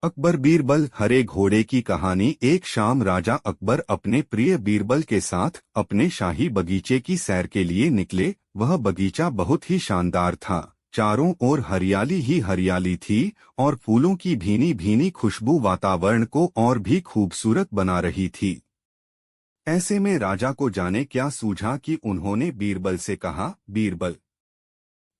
अकबर बीरबल हरे घोड़े की कहानी। एक शाम राजा अकबर अपने प्रिय बीरबल के साथ अपने शाही बगीचे की सैर के लिए निकले। वह बगीचा बहुत ही शानदार था। चारों ओर हरियाली ही हरियाली थी और फूलों की भीनी भीनी खुशबू वातावरण को और भी खूबसूरत बना रही थी। ऐसे में राजा को जाने क्या सूझा कि उन्होंने बीरबल से कहा, बीरबल,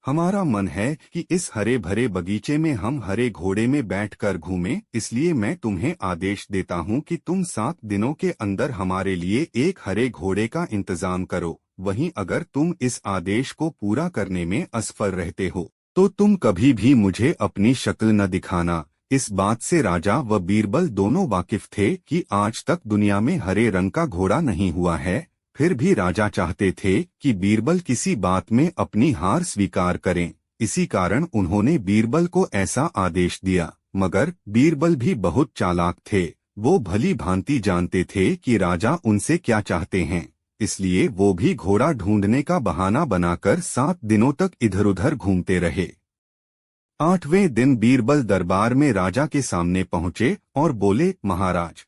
हमारा मन है कि इस हरे भरे बगीचे में हम हरे घोड़े में बैठकर घूमें, इसलिए मैं तुम्हें आदेश देता हूं कि तुम 7 दिनों के अंदर हमारे लिए एक हरे घोड़े का इंतजाम करो। वहीं अगर तुम इस आदेश को पूरा करने में असफल रहते हो तो तुम कभी भी मुझे अपनी शक्ल न दिखाना। इस बात से राजा व बीरबल दोनों वाकिफ थे कि आज तक दुनिया में हरे रंग का घोड़ा नहीं हुआ है। फिर भी राजा चाहते थे कि बीरबल किसी बात में अपनी हार स्वीकार करें। इसी कारण उन्होंने बीरबल को ऐसा आदेश दिया। मगर बीरबल भी बहुत चालाक थे। वो भली भांति जानते थे कि राजा उनसे क्या चाहते हैं, इसलिए वो भी घोड़ा ढूंढने का बहाना बनाकर 7 दिनों तक इधर-उधर घूमते रहे। 8वें दिन बीरबल दरबार में राजा के सामने पहुंचे और बोले, महाराज,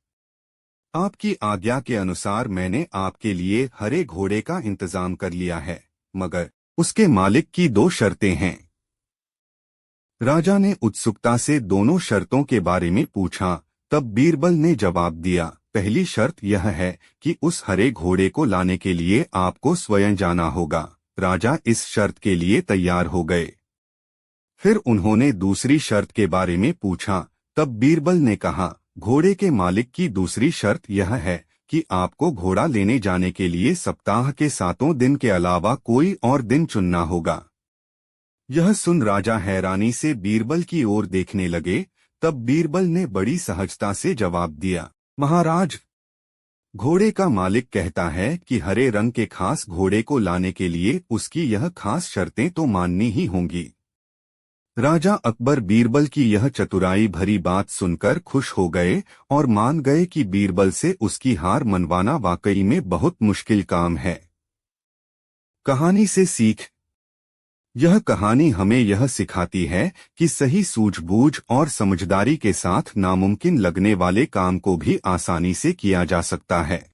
आपकी आज्ञा के अनुसार मैंने आपके लिए हरे घोड़े का इंतजाम कर लिया है, मगर उसके मालिक की 2 शर्तें हैं। राजा ने उत्सुकता से दोनों शर्तों के बारे में पूछा। तब बीरबल ने जवाब दिया, पहली शर्त यह है कि उस हरे घोड़े को लाने के लिए आपको स्वयं जाना होगा। राजा इस शर्त के लिए तैयार हो गए। फिर उन्होंने दूसरी शर्त के बारे में पूछा। तब बीरबल ने कहा, घोड़े के मालिक की दूसरी शर्त यह है कि आपको घोड़ा लेने जाने के लिए सप्ताह के 7 दिन के अलावा कोई और दिन चुनना होगा। यह सुन राजा हैरानी से बीरबल की ओर देखने लगे। तब बीरबल ने बड़ी सहजता से जवाब दिया, महाराज, घोड़े का मालिक कहता है कि हरे रंग के खास घोड़े को लाने के लिए उसकी यह खास शर्तें तो माननी ही होंगी। राजा अकबर बीरबल की यह चतुराई भरी बात सुनकर खुश हो गए और मान गए कि बीरबल से उसकी हार मनवाना वाकई में बहुत मुश्किल काम है। कहानी से सीख। यह कहानी हमें यह सिखाती है कि सही सूझबूझ और समझदारी के साथ नामुमकिन लगने वाले काम को भी आसानी से किया जा सकता है।